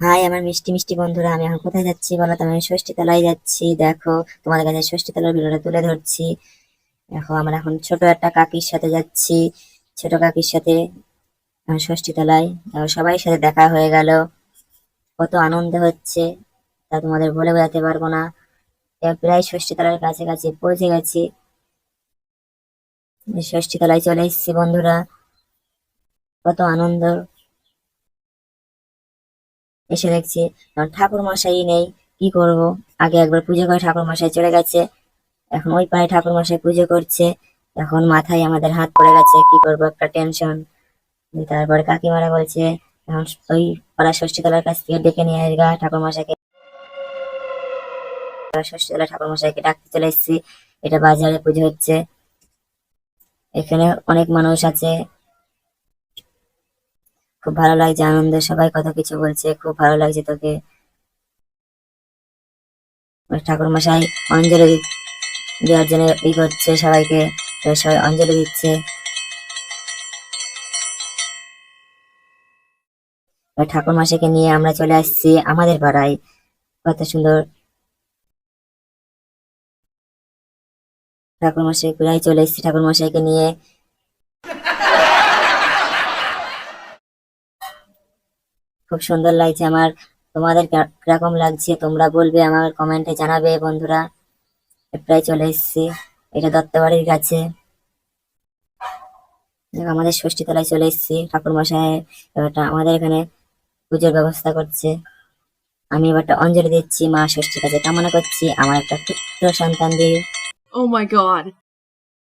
High আমার মিষ্টি মিষ্টি বন্ধুরা, আমি এখন কোথায় যাচ্ছি বলো তো? আমি ষষ্ঠী তলায় যাচ্ছি। দেখো, তোমাদের কাছে ষষ্ঠী তলার ভিডিওটা তুলে ধরছি। দেখো, আমরা এখন ছোট একটা কাকির সাথে যাচ্ছি। ছোট কাকির সাথে ষষ্ঠী তলায় দেখো, সবাই সাথে দেখা হয়ে গেল। কত আনন্দ হচ্ছে তা তোমাদের বলে বোঝাতে পারবো না। প্রায় ষষ্ঠী তলার কাছাকাছি পৌঁছে গেছি। ষষ্ঠী তলায় চলে এসেছি বন্ধুরা, কত আনন্দ। এসে দেখছি ঠাকুর মশাই নেই, কি করব। আগে একবার পুজো করে ঠাকুর মশাই চলে গেছে, এখন ওই পাড়ায় ঠাকুর মশাই পুজো করছে। এখন মাথায় আমাদের হাত পড়ে গেছে, কি করবো, একটা টেনশন। তারপরে কাকিমারা বলছে এখন ওই পাড়া ষষ্ঠী তলার কাছ থেকে ডেকে নিয়ে আসগা ঠাকুর মশাইকে। ষষ্ঠী তলা ঠাকুর মশাইকে ডাকতে চলে এসেছি। এটা বাজারে পুজো হচ্ছে, এখানে অনেক মানুষ আছে। খুব ভালো লাগছে, আনন্দ, সবাই কত কিছু বলছে, খুব ভালো লাগছে তোকে। ঠাকুর মশাই অঞ্জলি দেওয়ার জন্য ই করছে সবাইকে, তো সবাই অঞ্জলি দিচ্ছে। ঠাকুর মশাইকে নিয়ে আমরা চলে আসছি আমাদের পাড়ায়। কত সুন্দর ঠাকুর মশাই, প্রায় চলে এসেছি ঠাকুর মশাইকে নিয়ে। খুব সুন্দর লাগছে আমার। তোমাদের কিরকম লাগছে তোমরা বলবে, আমার কমেন্টে জানাবে বন্ধুরা। প্রায় চলে এসেছি, এটা দত্তবাড়ির কাছে। দেখো, আমাদের ষষ্ঠী তলায় চলে এসেছি। ঠাকুর মশাই এবারটা আমাদের এখানে পুজোর ব্যবস্থা করছে। আমি এবারটা অঞ্জলি দিচ্ছি, মা ষষ্ঠীর কাছে কামনা করছি আমার একটা পুত্র সন্তান দিয়ে। Oh my god.